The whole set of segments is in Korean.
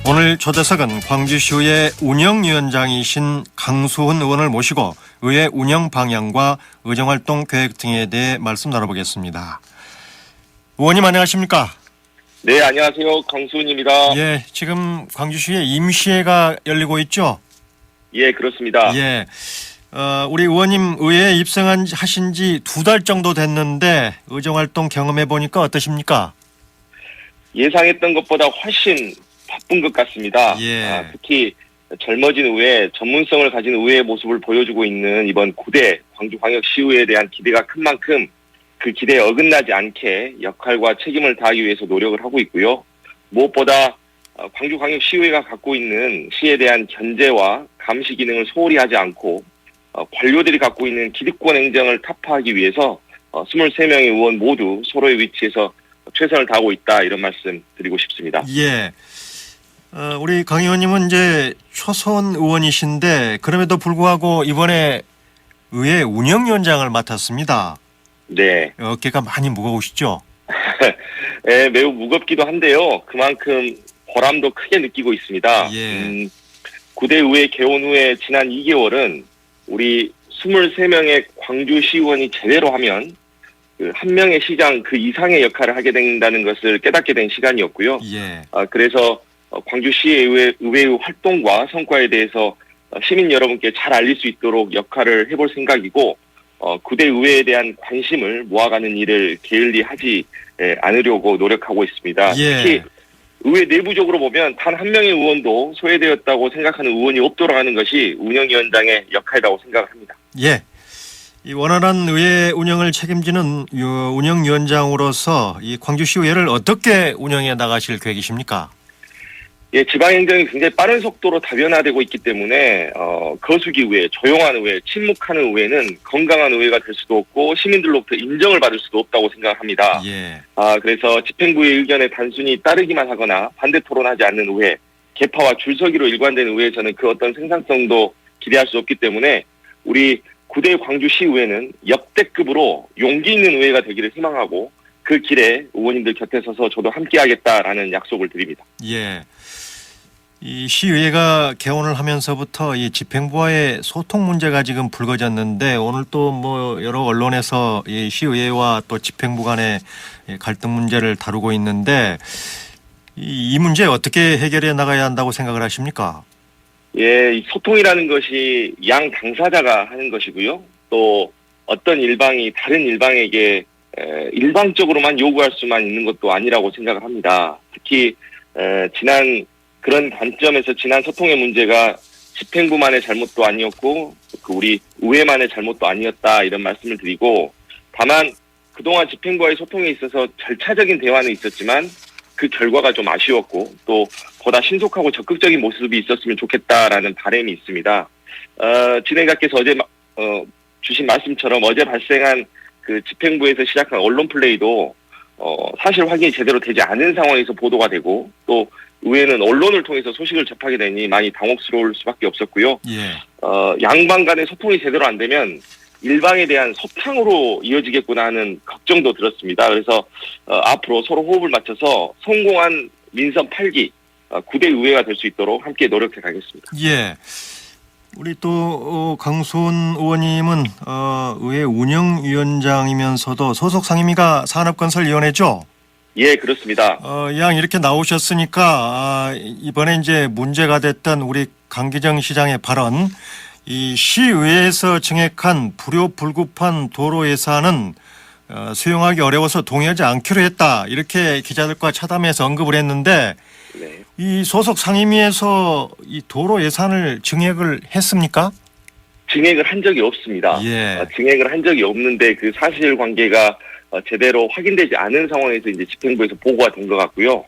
오늘 초대석은 광주시의회 운영위원장이신 강수훈 의원을 모시고 의회 운영 방향과 의정활동 계획 등에 대해 말씀 나눠보겠습니다. 의원님 안녕하십니까? 네, 안녕하세요. 강수훈입니다. 예, 지금 광주시에 임시회가 열리고 있죠? 예, 그렇습니다. 예, 우리 의원님 의회에 입성하신 지 2달 정도 됐는데 의정활동 경험해 보니까 어떠십니까? 예상했던 것보다 훨씬 바쁜 것 같습니다. 예. 특히 젊어진 의회, 전문성을 가진 의회의 모습을 보여주고 있는 이번 9대 광주광역시의회에 대한 기대가 큰 만큼 그 기대에 어긋나지 않게 역할과 책임을 다하기 위해서 노력을 하고 있고요. 무엇보다 광주광역시의회가 갖고 있는 시에 대한 견제와 감시 기능을 소홀히 하지 않고 관료들이 갖고 있는 기득권 행정을 타파하기 위해서 23명의 의원 모두 서로의 위치에서 최선을 다하고 있다, 이런 말씀 드리고 싶습니다. 예. 우리 강 의원님은 이제 초선 의원이신데 그럼에도 불구하고 이번에 의회 운영위원장을 맡았습니다. 네. 어깨가 많이 무거우시죠? 네, 매우 무겁기도 한데요. 그만큼 보람도 크게 느끼고 있습니다. 예. 9대 의회 개원 후에 지난 2개월은 우리 23명의 광주시의원이 제대로 하면 그 한 명의 시장 그 이상의 역할을 하게 된다는 것을 깨닫게 된 시간이었고요. 예. 그래서 광주시의회 의회의 활동과 성과에 대해서 시민 여러분께 잘 알릴 수 있도록 역할을 해볼 생각이고, 9대 의회에 대한 관심을 모아가는 일을 게을리하지 않으려고 노력하고 있습니다. 예. 특히 의회 내부적으로 보면 단 한 명의 의원도 소외되었다고 생각하는 의원이 없도록 하는 것이 운영위원장의 역할이라고 생각을 합니다. 예. 이 원활한 의회 운영을 책임지는 운영위원장으로서 이 광주시의회를 어떻게 운영해 나가실 계획이십니까? 예, 지방행정이 굉장히 빠른 속도로 다변화되고 있기 때문에 거수기 의회, 조용한 의회, 침묵하는 의회는 건강한 의회가 될 수도 없고 시민들로부터 인정을 받을 수도 없다고 생각합니다. 예. 그래서 집행부의 의견에 단순히 따르기만 하거나 반대 토론하지 않는 의회, 개파와 줄서기로 일관된 의회에서는 그 어떤 생산성도 기대할 수 없기 때문에 우리 9대 광주시의회는 역대급으로 용기 있는 의회가 되기를 희망하고 그 길에 의원님들 곁에 서서 저도 함께하겠다라는 약속을 드립니다. 예. 이 시의회가 개원을 하면서부터 이 집행부와의 소통 문제가 지금 불거졌는데 오늘 또 뭐 여러 언론에서 이 시의회와 또 집행부 간의 갈등 문제를 다루고 있는데 이 문제 어떻게 해결해 나가야 한다고 생각을 하십니까? 예, 이 소통이라는 것이 양 당사자가 하는 것이고요. 또 어떤 일방이 다른 일방에게 일방적으로만 요구할 수만 있는 것도 아니라고 생각을 합니다. 특히 지난 그런 관점에서 지난 소통의 문제가 집행부만의 잘못도 아니었고 그 우리 의회만의 잘못도 아니었다, 이런 말씀을 드리고, 다만 그동안 집행부와의 소통에 있어서 절차적인 대화는 있었지만 그 결과가 좀 아쉬웠고 또 보다 신속하고 적극적인 모습이 있었으면 좋겠다라는 바람이 있습니다. 진행자께서 어제 주신 말씀처럼 어제 발생한 그 집행부에서 시작한 언론 플레이도 사실 확인이 제대로 되지 않은 상황에서 보도가 되고 또 의회는 언론을 통해서 소식을 접하게 되니 많이 당혹스러울 수밖에 없었고요. 예. 양방 간의 소통이 제대로 안 되면 일방에 대한 소탕으로 이어지겠구나 하는 걱정도 들었습니다. 그래서 앞으로 서로 호흡을 맞춰서 성공한 민선 8기 9대 의회가 될 수 있도록 함께 노력해 가겠습니다. 예. 우리 또 강수훈 의원님은 의회 운영위원장이면서도 소속 상임위가 산업건설위원회죠? 예, 그렇습니다. 양 이렇게 나오셨으니까 이번에 이제 문제가 됐던 우리 강기정 시장의 발언, 이 시의회에서 증액한 불효불급한 도로 예산은 수용하기 어려워서 동의하지 않기로 했다, 이렇게 기자들과 차담해서 언급을 했는데 네. 이 소속 상임위에서 이 도로 예산을 증액을 했습니까? 증액을 한 적이 없습니다. 예. 증액을 한 적이 없는데 그 사실관계가 제대로 확인되지 않은 상황에서 이제 집행부에서 보고가 된 것 같고요.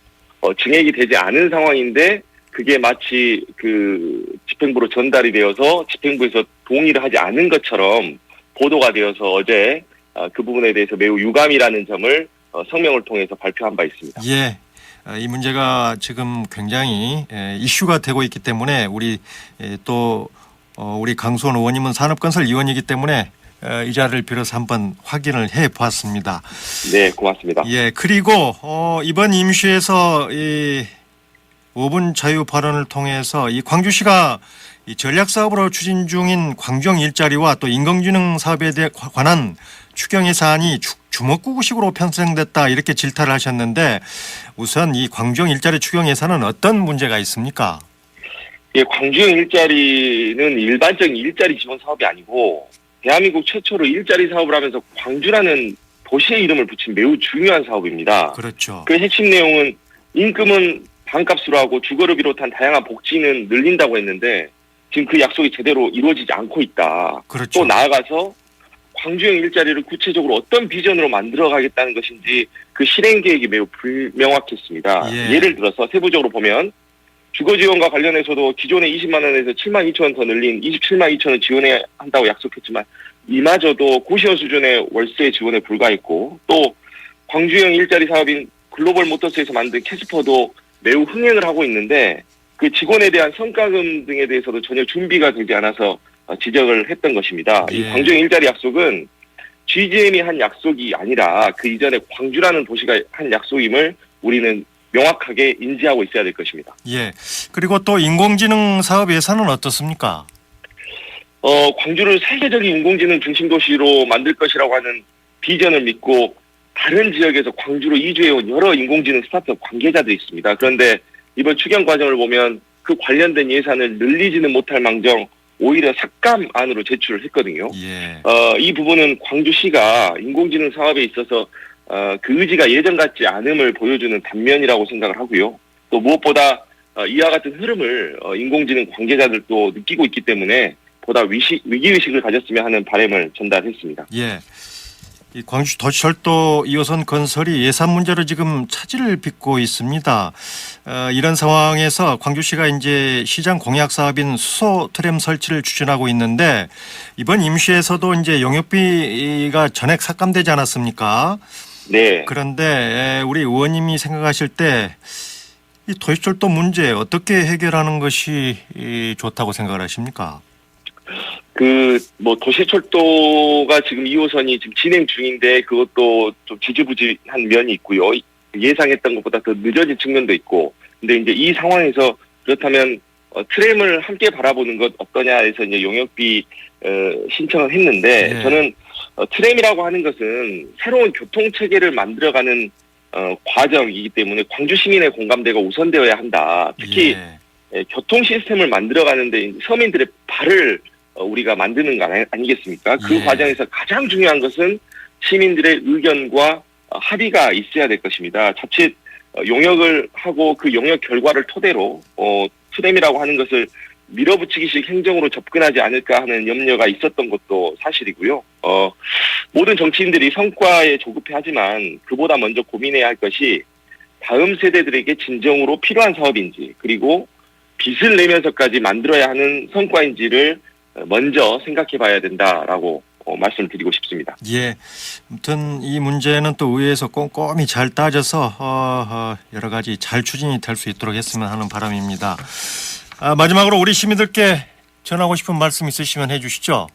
증액이 되지 않은 상황인데 그게 마치 그 집행부로 전달이 되어서 집행부에서 동의를 하지 않은 것처럼 보도가 되어서 어제 그 부분에 대해서 매우 유감이라는 점을 성명을 통해서 발표한 바 있습니다. 예. 이 문제가 지금 굉장히 이슈가 되고 있기 때문에 우리 또 우리 강수원 의원님은 산업건설위원이기 때문에 이 자리를 빌어서 한번 확인을 해 보았습니다. 네, 고맙습니다. 예, 그리고 이번 임시에서 이 5분 자유 발언을 통해서 이 광주시가 이 전략 사업으로 추진 중인 광주형 일자리와 또 인공지능 사업에 대해 관한 추경 예산이 주먹구구식으로 편성됐다 이렇게 질타를 하셨는데 우선 이 광주형 일자리 추경 예산은 어떤 문제가 있습니까? 예, 광주형 일자리는 일반적인 일자리 지원 사업이 아니고 대한민국 최초로 일자리 사업을 하면서 광주라는 도시의 이름을 붙인 매우 중요한 사업입니다. 그렇죠. 그 핵심 내용은 임금은 반값으로 하고 주거를 비롯한 다양한 복지는 늘린다고 했는데 지금 그 약속이 제대로 이루어지지 않고 있다. 그렇죠. 또 나아가서 광주형 일자리를 구체적으로 어떤 비전으로 만들어가겠다는 것인지 그 실행 계획이 매우 불명확했습니다. 예. 예를 들어서 세부적으로 보면 주거지원과 관련해서도 기존의 20만 원에서 7만 2천 원 더 늘린 27만 2천 원 지원해야 한다고 약속했지만 이마저도 고시원 수준의 월세 지원에 불과했고 또 광주형 일자리 사업인 글로벌 모터스에서 만든 캐스퍼도 매우 흥행을 하고 있는데 그 직원에 대한 성과금 등에 대해서도 전혀 준비가 되지 않아서 지적을 했던 것입니다. 예. 이 광주형 일자리 약속은 GGM이 한 약속이 아니라 그 이전에 광주라는 도시가 한 약속임을 우리는 명확하게 인지하고 있어야 될 것입니다. 예. 그리고 또 인공지능 사업 예산은 어떻습니까? 광주를 세계적인 인공지능 중심 도시로 만들 것이라고 하는 비전을 믿고 다른 지역에서 광주로 이주해온 여러 인공지능 스타트업 관계자들이 있습니다. 그런데 이번 추경 과정을 보면 그 관련된 예산을 늘리지는 못할 망정 오히려 삭감안으로 제출을 했거든요. 예. 이 부분은 광주시가 인공지능 사업에 있어서 그 의지가 예전 같지 않음을 보여주는 단면이라고 생각을 하고요. 또 무엇보다 이와 같은 흐름을 인공지능 관계자들도 느끼고 있기 때문에 보다 위기의식을 가졌으면 하는 바람을 전달했습니다. 예. 이 광주 도시철도 2호선 건설이 예산 문제로 지금 차질을 빚고 있습니다. 이런 상황에서 광주시가 이제 시장 공약 사업인 수소 트램 설치를 추진하고 있는데 이번 임시에서도 이제 용역비가 전액 삭감되지 않았습니까? 네. 그런데 우리 의원님이 생각하실 때 이 도시철도 문제 어떻게 해결하는 것이 좋다고 생각을 하십니까? 도시철도가 지금 2호선이 지금 진행 중인데 그것도 좀 지지부진한 면이 있고요. 예상했던 것보다 더 늦어진 측면도 있고. 근데 이제 이 상황에서 그렇다면 트램을 함께 바라보는 것 어떠냐 해서 이제 용역비 신청을 했는데 예. 저는 트램이라고 하는 것은 새로운 교통 체계를 만들어가는 과정이기 때문에 광주 시민의 공감대가 우선되어야 한다. 특히 교통 시스템을 만들어가는데 서민들의 발을 우리가 만드는 거 아니겠습니까? 그 예. 과정에서 가장 중요한 것은 시민들의 의견과 합의가 있어야 될 것입니다. 자칫 용역을 하고 그 용역 결과를 토대로 트램이라고 하는 것을 밀어붙이기식 행정으로 접근하지 않을까 하는 염려가 있었던 것도 사실이고요. 모든 정치인들이 성과에 조급해하지만 그보다 먼저 고민해야 할 것이 다음 세대들에게 진정으로 필요한 사업인지 그리고 빚을 내면서까지 만들어야 하는 성과인지를 먼저 생각해 봐야 된다라고 말씀을 드리고 싶습니다. 예. 아무튼 이 문제는 또 의회에서 꼼꼼히 잘 따져서 여러 가지 잘 추진이 될 수 있도록 했으면 하는 바람입니다. 마지막으로 우리 시민들께 전하고 싶은 말씀 있으시면 해주시죠.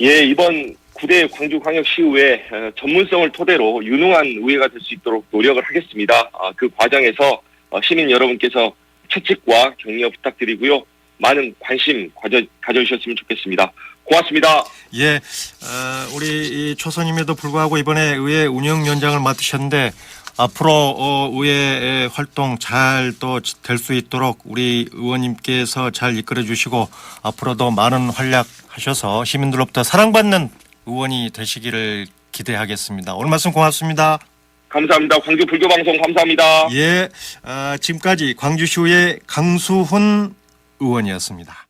예, 이번 9대 광주광역시의회 전문성을 토대로 유능한 의회가 될 수 있도록 노력을 하겠습니다. 그 과정에서 시민 여러분께서 채찍과 격려 부탁드리고요. 많은 관심 가져주셨으면 좋겠습니다. 고맙습니다. 예, 우리 초선임에도 불구하고 이번에 의회 운영위원장을 맡으셨는데 앞으로 의회 활동 잘 또 될 수 있도록 우리 의원님께서 잘 이끌어 주시고 앞으로도 많은 활약하셔서 시민들로부터 사랑받는 의원이 되시기를 기대하겠습니다. 오늘 말씀 고맙습니다. 감사합니다. 광주 불교방송 감사합니다. 예, 지금까지 광주시의회 강수훈 의원이었습니다.